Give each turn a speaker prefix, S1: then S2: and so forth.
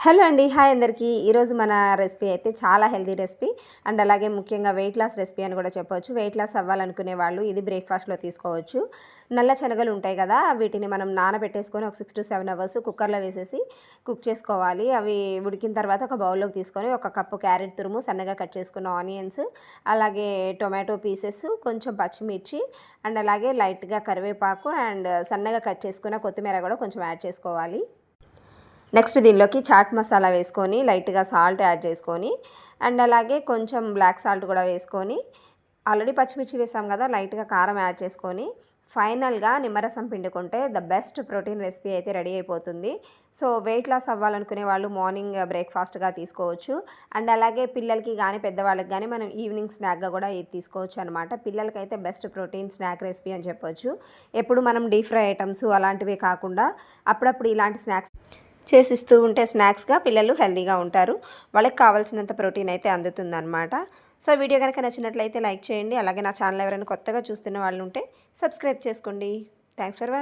S1: Hello అండి, hi అందరికీ. ఈరోజు మన రెసిపీ అయితే చాలా హెల్తీ రెసిపీ అండ్ అలాగే ముఖ్యంగా వెయిట్ లాస్ రెసిపీ అని కూడా చెప్పవచ్చు. వెయిట్ లాస్ అవ్వాలనుకునే వాళ్ళు ఇది బ్రేక్ఫాస్ట్లో తీసుకోవచ్చు. నల్ల శనగలు ఉంటాయి కదా, వీటిని మనం నానబెట్టేసుకొని ఒక 6 to 7 అవర్స్ కుక్కర్లో వేసేసి కుక్ చేసుకోవాలి. అవి ఉడికిన తర్వాత ఒక బౌల్లోకి తీసుకొని ఒక కప్పు క్యారెట్ తురుము, సన్నగా కట్ చేసుకున్న ఆనియన్స్, అలాగే టొమాటో పీసెస్, కొంచెం పచ్చిమిర్చి అండ్ అలాగే లైట్గా కరివేపాకు అండ్ సన్నగా కట్ చేసుకున్న కొత్తిమీర కూడా కొంచెం యాడ్ చేసుకోవాలి. నెక్స్ట్ దీనిలోకి చాట్ మసాలా వేసుకొని లైట్గా సాల్ట్ యాడ్ చేసుకొని అండ్ అలాగే కొంచెం బ్లాక్ సాల్ట్ కూడా వేసుకొని, ఆల్రెడీ పచ్చిమిర్చి వేసాం కదా, లైట్గా కారం యాడ్ చేసుకొని ఫైనల్గా నిమ్మరసం పిండుకుంటే ద బెస్ట్ ప్రోటీన్ రెసిపీ అయితే రెడీ అయిపోతుంది. సో వెయిట్ లాస్ అవ్వాలనుకునే వాళ్ళు మార్నింగ్ బ్రేక్ఫాస్ట్గా తీసుకోవచ్చు అండ్ అలాగే పిల్లలకి కానీ పెద్దవాళ్ళకి కానీ మనం ఈవినింగ్ స్నాక్గా కూడా ఇది తీసుకోవచ్చు అనమాట. పిల్లలకైతే బెస్ట్ ప్రోటీన్ స్నాక్ రెసిపీ అని చెప్పొచ్చు. ఎప్పుడు మనం డీప్ ఫ్రై ఐటమ్స్ అలాంటివే కాకుండా అప్పుడప్పుడు ఇలాంటి స్నాక్స్ చేసిస్తూ ఉంటే స్నాక్స్గా పిల్లలు హెల్తీగా ఉంటారు. వాళ్ళకి కావాల్సినంత ప్రోటీన్ అయితే అందుతుందన్నమాట. సో వీడియో కనుక నచ్చినట్లయితే లైక్ చేయండి. అలాగే నా ఛానల్ ఎవరైనా కొత్తగా చూస్తున్న వాళ్ళు ఉంటే సబ్స్క్రైబ్ చేసుకోండి. Thanks for watching.